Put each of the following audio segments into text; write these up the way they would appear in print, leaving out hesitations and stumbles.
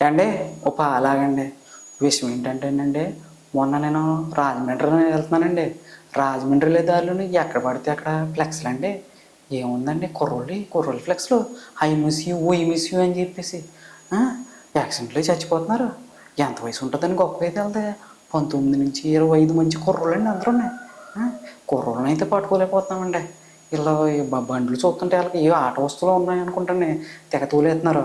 అండి ఒక అలాగండి విషయం ఏంటంటేనండి, మొన్న నేను రాజమండ్రి వెళ్తున్నానండి. రాజమండ్రిలో దారిలోని ఎక్కడ పడితే అక్కడ ఫ్లెక్స్లు అండి. ఏముందండి, కుర్రోళ్ళు ఫ్లెక్స్లు I miss you, we miss you అని చెప్పేసి యాక్సిడెంట్లో చచ్చిపోతున్నారు. ఎంత వయసు ఉంటుందని గొప్ప అయితే వెళ్తే 19 నుంచి 25 మంచి కుర్రోళ్ళు అండి అందరూ. కుర్రోళ్ళని అయితే పట్టుకోలేకపోతున్నామండి. ఇలా బండ్లు చూస్తుంటే వాళ్ళకి ఏ ఆట వస్తువులు ఉన్నాయనుకుంటాండి తెగ తోలేస్తున్నారు.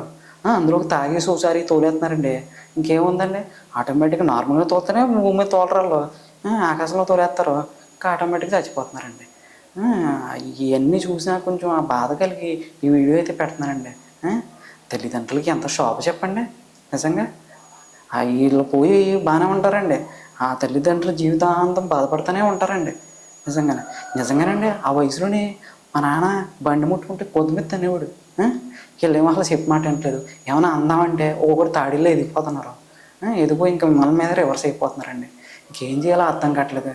అందులోకి తాగేసి ఒకసారి తోలేస్తున్నారండి. ఇంకేముందండి, ఆటోమేటిక్గా నార్మల్గా తోలుతూనే భూమి మీద తోలరాళ్ళు, ఆకాశంలో తోలేస్తారు, ఆటోమేటిక్గా చచ్చిపోతున్నారండి. ఇవన్నీ చూసినా కొంచెం ఆ బాధ కలిగి ఈ వీడియో అయితే పెడుతున్నానండి. తల్లిదండ్రులకి ఎంత శోభ చెప్పండి నిజంగా. వీళ్ళు పోయి బాగానే ఉంటారండి, ఆ తల్లిదండ్రుల జీవితాంతం బాధపడుతూనే ఉంటారండి. నిజంగానండి ఆ వయసులోని మా నాన్న బండి ముట్టుకుంటే పొద్దున్న తనేవాడు. వీళ్ళేమో అసలు చెప్పి మాట వింటలేదు. ఏమైనా అందామంటే ఒక్కొక్కరు తాడిల్లో ఎదిగిపోతున్నారు. ఎదిగిపోయి ఇంకా మన మీద రివర్స్ అయిపోతున్నారండి. ఇంకేం చేయాలో అర్థం కావట్లేదు,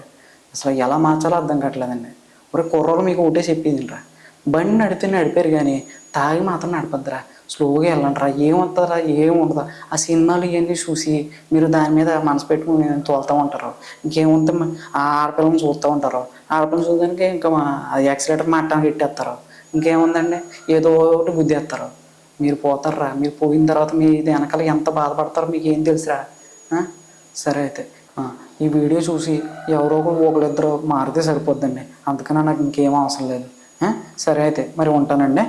అసలు ఎలా మార్చాలో అర్థం కావట్లేదండి. ఒరే కుర్రోళ్ళు, మీకు ఒకటే చెప్పిందిరా, బండి నడిపితే నడిపారు కానీ తాగి మాత్రం నడపద్దురా, స్లోగా వెళ్ళండిరా, ఏమవుతుందిరా ఏముండదు. ఆ సినిమాలు ఇవన్నీ చూసి మీరు దాని మీద మనసు పెట్టుకుని తోలుతూ ఉంటారు. ఇంకేముంటుంది, ఆ ఆడపిల్లని చూస్తూ ఉంటారు, ఆడపిల్లని చూడడానికి ఇంకా యాక్సిలేటర్ మట్టానికి పెట్టేస్తారు. ఇంకేముందండి, ఏదో ఒకటి గుద్దేస్తారు, మీరు పోతారా. మీరు పోయిన తర్వాత మీ వెనకాల ఎంత బాధపడతారో మీకు ఏం తెలుసురా. సరే అయితే ఈ వీడియో చూసి ఎవరో ఒకళ్ళిద్దరు మారితే సరిపోద్దండి, అందుకని నాకు ఇంకేం అవసరం లేదు. సరే అయితే మరి ఉంటానండి.